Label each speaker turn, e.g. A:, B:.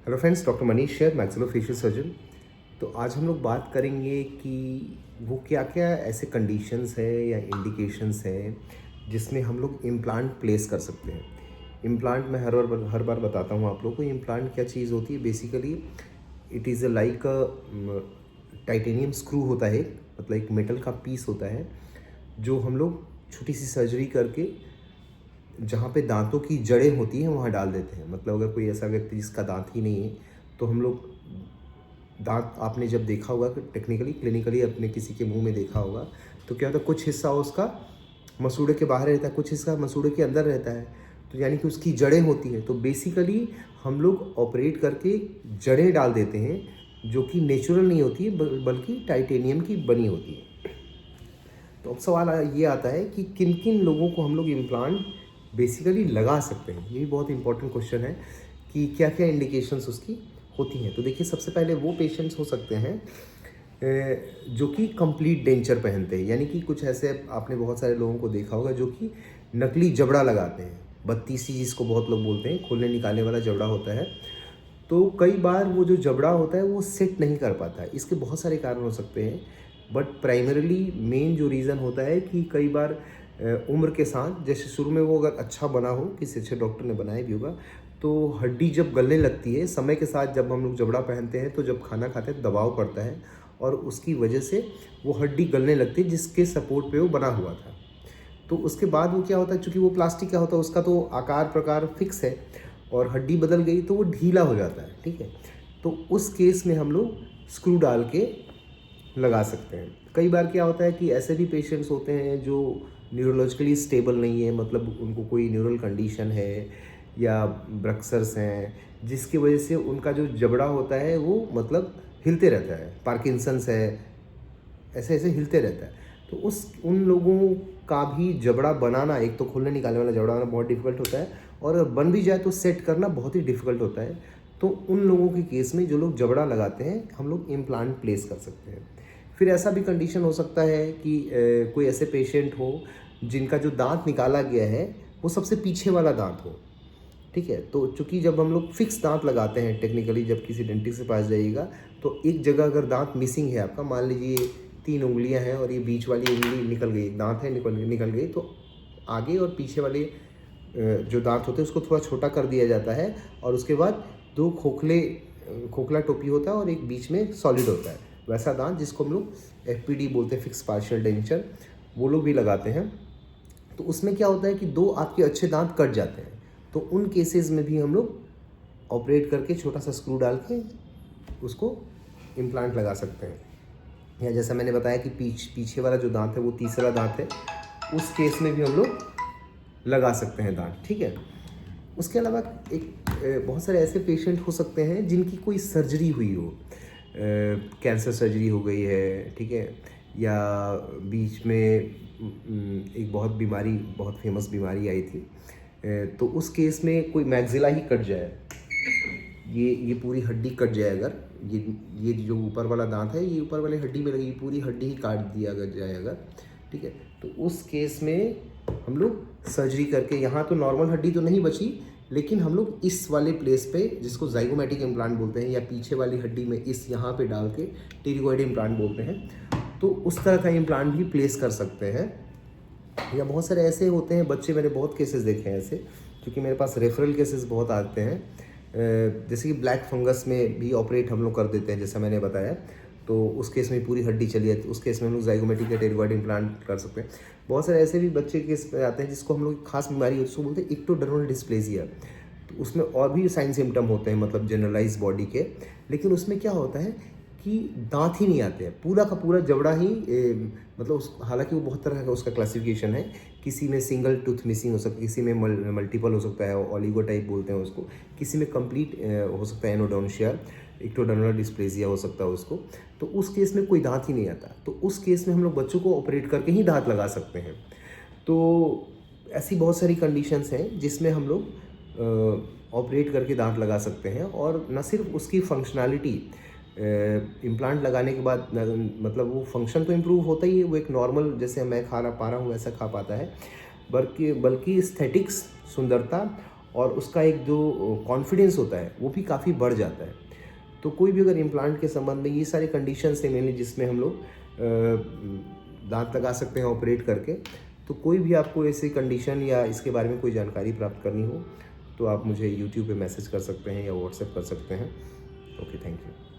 A: Hello friends, doctor Manish share, maxillofacial surgeon. तो आज हम लोग बात करेंगे कि वो क्या क्या ऐसे कंडीशंस है या इंडिकेशंस हैं जिसमें हम लोग इम्प्लांट प्लेस कर सकते हैं। इम्प्लांट मैं हर बार बताता हूँ आप लोगों को। इम्प्लांट क्या चीज़ होती है basically, it is like titanium screw होता है, मतलब एक मेटल का पीस होता है जो हम लोग छोटी सी सर्जरी करके जहाँ पे दांतों की जड़ें होती हैं वहाँ डाल देते हैं। मतलब अगर कोई ऐसा व्यक्ति जिसका दांत ही नहीं है तो हम लोग दांत, आपने जब देखा होगा कि टेक्निकली क्लिनिकली अपने किसी के मुंह में देखा होगा तो क्या होता है, कुछ हिस्सा उसका मसूड़े के बाहर रहता है, कुछ हिस्सा मसूड़े के अंदर रहता है। तो यानी कि उसकी जड़ें होती हैं। तो बेसिकली हम लोग ऑपरेट करके जड़ें डाल देते हैं जो कि नेचुरल नहीं होती है बल्कि टाइटेनियम की बनी होती है। तो अब सवाल ये आता है कि किन किन लोगों को हम लोग इम्प्लांट बेसिकली लगा सकते हैं। ये भी बहुत इंपॉर्टेंट क्वेश्चन है कि क्या क्या इंडिकेशंस उसकी होती हैं। तो देखिए, सबसे पहले वो पेशेंट्स हो सकते हैं जो कि कंप्लीट डेंचर पहनते हैं। यानी कि कुछ ऐसे आपने बहुत सारे लोगों को देखा होगा जो कि नकली जबड़ा लगाते हैं, बत्तीसी जिसको बहुत लोग बोलते हैं, खोलने निकालने वाला जबड़ा होता है। तो कई बार वो जो जबड़ा होता है वो सेट नहीं कर पाता है। इसके बहुत सारे कारण हो सकते हैं, बट प्राइमरीली मेन जो रीज़न होता है कि कई बार उम्र के साथ, जैसे शुरू में वो अगर अच्छा बना हो, किसी अच्छे डॉक्टर ने बनाया भी होगा, तो हड्डी जब गलने लगती है समय के साथ, जब हम लोग जबड़ा पहनते हैं तो जब खाना खाते हैं दबाव पड़ता है और उसकी वजह से वो हड्डी गलने लगती है जिसके सपोर्ट पे वो बना हुआ था। तो उसके बाद वो क्या होता है, चूँकि वो प्लास्टिक का होता है उसका तो आकार प्रकार फिक्स है और हड्डी बदल गई तो वो ढीला हो जाता है। ठीक है, तो उस केस में हम लोग स्क्रू डाल के लगा सकते हैं। कई बार क्या होता है कि ऐसे भी पेशेंट्स होते हैं जो न्यूरोलॉजिकली स्टेबल नहीं है, मतलब उनको कोई न्यूरल कंडीशन है या ब्रक्सर्स हैं जिसकी वजह से उनका जो जबड़ा होता है वो मतलब हिलते रहता है, पार्किंसंस है, ऐसे ऐसे हिलते रहता है। तो उन लोगों का भी जबड़ा बनाना, एक तो खोलने निकालने वाला जबड़ा बनाना बहुत डिफिकल्ट होता है और अगर बन भी जाए तो सेट करना बहुत ही डिफिकल्ट होता है। तो उन लोगों के केस में जो लोग जबड़ा लगाते हैं हम लोग इम्प्लांट प्लेस कर सकते हैं। फिर ऐसा भी कंडीशन हो सकता है कि कोई ऐसे पेशेंट हो जिनका जो दांत निकाला गया है वो सबसे पीछे वाला दांत हो। ठीक है, तो चूंकि जब हम लोग फिक्स दांत लगाते हैं टेक्निकली, जब किसी डेंटिस्ट के पास जाइएगा तो एक जगह अगर दांत मिसिंग है आपका, मान लीजिए 3 उंगलियां हैं और ये बीच वाली उंगली निकल गई, दांत है निकल गई, तो आगे और पीछे वाले जो दांत होते हैं उसको थोड़ा छोटा कर दिया जाता है और उसके बाद दो खोखला टोपी होता है और एक बीच में सॉलिड होता है, वैसा दांत जिसको हम लोग एफपीडी बोलते हैं, फिक्स पार्शियल डेंचर, वो लोग भी लगाते हैं। तो उसमें क्या होता है कि दो आपके अच्छे दांत कट जाते हैं, तो उन केसेस में भी हम लोग ऑपरेट करके छोटा सा स्क्रू डाल के उसको इम्प्लांट लगा सकते हैं। या जैसा मैंने बताया कि पीछे वाला जो दांत है वो तीसरा दांत है, उस केस में भी हम लोग लगा सकते हैं दांत। ठीक है, उसके अलावा बहुत सारे ऐसे पेशेंट हो सकते हैं जिनकी कोई सर्जरी हुई हो, कैंसर सर्जरी हो गई है, ठीक है, या बीच में एक बहुत फेमस बीमारी आई थी, तो उस केस में कोई मैग्जिला ही कट जाए, ये पूरी हड्डी कट जाए, अगर ये जो ऊपर वाला दांत है ये ऊपर वाली हड्डी में लगी, पूरी हड्डी ही काट दिया अगर जाए अगर, ठीक है, तो उस केस में हम लोग सर्जरी करके, यहाँ तो नॉर्मल हड्डी तो नहीं बची लेकिन हम लोग इस वाले प्लेस पे, जिसको जाइगोमैटिक इम्प्लांट बोलते हैं, या पीछे वाली हड्डी में इस यहाँ पे डाल के टेरिगोइड इम्प्लांट बोलते हैं, तो उस तरह का इम्प्लांट भी प्लेस कर सकते हैं। या बहुत सारे ऐसे होते हैं बच्चे, मैंने बहुत केसेस देखे हैं ऐसे, क्योंकि मेरे पास रेफरल केसेस बहुत आते हैं, जैसे कि ब्लैक फंगस में भी ऑपरेट हम लोग कर देते हैं जैसा मैंने बताया, तो उस केस में पूरी हड्डी चली जाती है, उस केस में हम लोग जाइगोमैटिक या टेरिगोइड इम्प्लांट कर सकते हैं। बहुत सारे ऐसे भी बच्चे केस में आते हैं जिसको हम लोग खास बीमारी है, उसको बोलते हैं इक्टोडर्मल डिस्प्लेजिया। तो उसमें और भी साइन सिम्टम होते हैं, मतलब जनरलाइज बॉडी के, लेकिन उसमें क्या होता है कि दांत ही नहीं आते हैं, पूरा का पूरा जबड़ा ही मतलब हालांकि वो बहुत तरह का उसका क्लासिफिकेशन है, किसी में सिंगल टूथ मिसिंग हो सकता है, किसी में मल्टीपल हो सकता है, ऑलिगो टाइप बोलते हैं उसको, किसी में कंप्लीट हो सकता है एनोडोंशिया, इक्टोडर्मल डिस्प्लेजिया हो सकता है उसको। तो उस केस में कोई दांत ही नहीं आता, तो उस केस में हम लोग बच्चों को ऑपरेट करके ही दांत लगा सकते हैं। तो ऐसी बहुत सारी कंडीशंस हैं जिसमें हम लोग ऑपरेट करके दांत लगा सकते हैं, और न सिर्फ उसकी फंक्शनैलिटी, इम्प्लांट लगाने के बाद मतलब वो फंक्शन तो इम्प्रूव होता ही है, वो एक नॉर्मल जैसे मैं खा पा रहा हूँ वैसा खा पाता है, बल्कि एस्थेटिक्स, सुंदरता और उसका एक जो कॉन्फिडेंस होता है वो भी काफ़ी बढ़ जाता है। तो कोई भी अगर इम्प्लांट के संबंध में ये सारे कंडीशंस हैं मेनली जिसमें हम लोग दांत लगा सकते हैं ऑपरेट करके। तो कोई भी आपको ऐसी कंडीशन या इसके बारे में कोई जानकारी प्राप्त करनी हो तो आप मुझे यूट्यूब पे मैसेज कर सकते हैं या व्हाट्सएप कर सकते हैं। Okay, thank you.